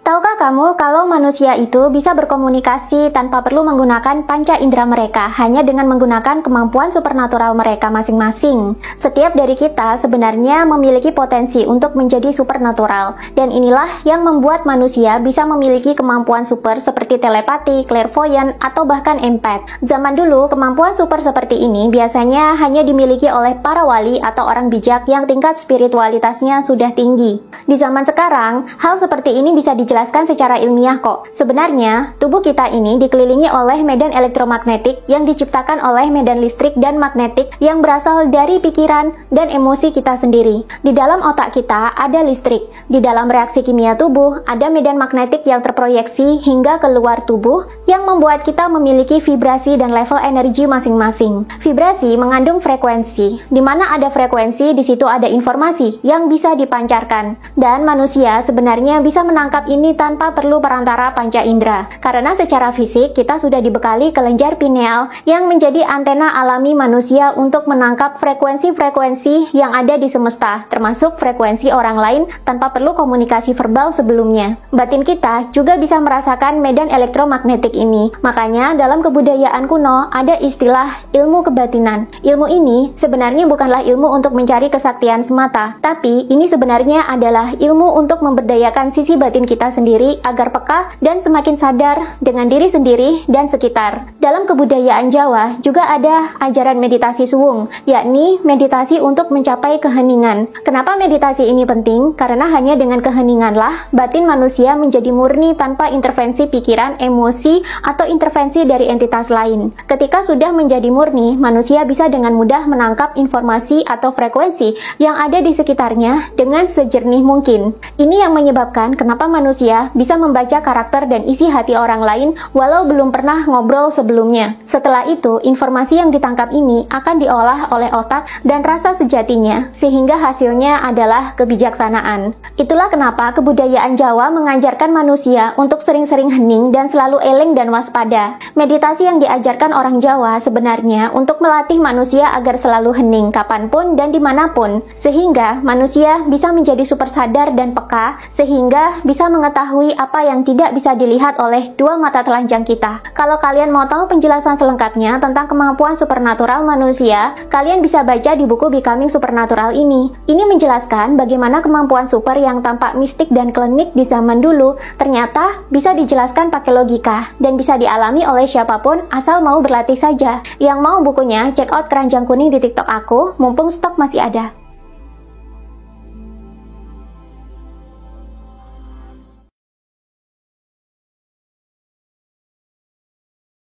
Tahukah kamu kalau manusia itu bisa berkomunikasi tanpa perlu menggunakan panca indera mereka, hanya dengan menggunakan kemampuan supernatural mereka masing-masing? Setiap dari kita sebenarnya memiliki potensi untuk menjadi supernatural, dan inilah yang membuat manusia bisa memiliki kemampuan super seperti telepati, clairvoyant, atau bahkan empath. Zaman dulu, kemampuan super seperti ini biasanya hanya dimiliki oleh para wali atau orang bijak yang tingkat spiritualitasnya sudah tinggi. Di zaman sekarang, hal seperti ini bisa dijelaskan secara ilmiah kok. Sebenarnya, tubuh kita ini dikelilingi oleh medan elektromagnetik yang diciptakan oleh medan listrik dan magnetik yang berasal dari pikiran dan emosi kita sendiri. Di dalam otak kita ada listrik. Di dalam reaksi kimia tubuh ada medan magnetik yang terproyeksi hingga keluar tubuh yang membuat kita memiliki vibrasi dan level energi masing-masing. Vibrasi mengandung frekuensi. Di mana ada frekuensi, di situ ada informasi yang bisa dipancarkan. Dan manusia sebenarnya bisa menangkap ini tanpa perlu perantara panca indera. Karena secara fisik kita sudah dibekali kelenjar pineal yang menjadi antena alami manusia untuk menangkap frekuensi-frekuensi yang ada di semesta, termasuk frekuensi orang lain tanpa perlu komunikasi verbal sebelumnya. Batin kita juga bisa merasakan medan elektromagnetik ini. Makanya dalam kebudayaan kuno ada istilah ilmu kebatinan. Ilmu ini sebenarnya bukanlah ilmu untuk mencari kesaktian semata, tapi ini sebenarnya adalah ilmu untuk memberdayakan sisi batin kita sendiri agar peka dan semakin sadar dengan diri sendiri dan sekitar. Dalam kebudayaan Jawa juga ada ajaran meditasi suwung, yakni meditasi untuk mencapai keheningan. Kenapa meditasi ini penting? Karena hanya dengan keheninganlah batin manusia menjadi murni tanpa intervensi pikiran, emosi, atau intervensi dari entitas lain. Ketika sudah menjadi murni, manusia bisa dengan mudah menangkap informasi atau frekuensi yang ada di sekitarnya dengan sejernih mungkin. Ini yang menyebabkan kenapa manusia bisa membaca karakter dan isi hati orang lain walau belum pernah ngobrol sebelumnya. Setelah itu, informasi yang ditangkap ini akan diolah oleh otak dan rasa sejatinya, sehingga hasilnya adalah kebijaksanaan. Itulah kenapa kebudayaan Jawa mengajarkan manusia untuk sering-sering hening dan selalu eleng dan waspada. Meditasi yang diajarkan orang Jawa sebenarnya untuk melatih manusia agar selalu hening kapanpun dan dimanapun, sehingga manusia bisa menjadi super sadar dan peka, sehingga bisa mengetahui apa yang tidak bisa dilihat oleh dua mata telanjang kita. Kalau kalian mau tahu penjelasan selengkapnya tentang kemampuan supernatural manusia, kalian bisa baca di buku Becoming Supernatural ini. Ini menjelaskan bagaimana kemampuan super yang tampak mistik dan klinik di zaman dulu ternyata bisa dijelaskan pakai logika dan bisa dialami oleh siapapun asal mau berlatih saja. Yang mau bukunya, check out Keranjang Kuning di TikTok aku, mumpung stok masih ada.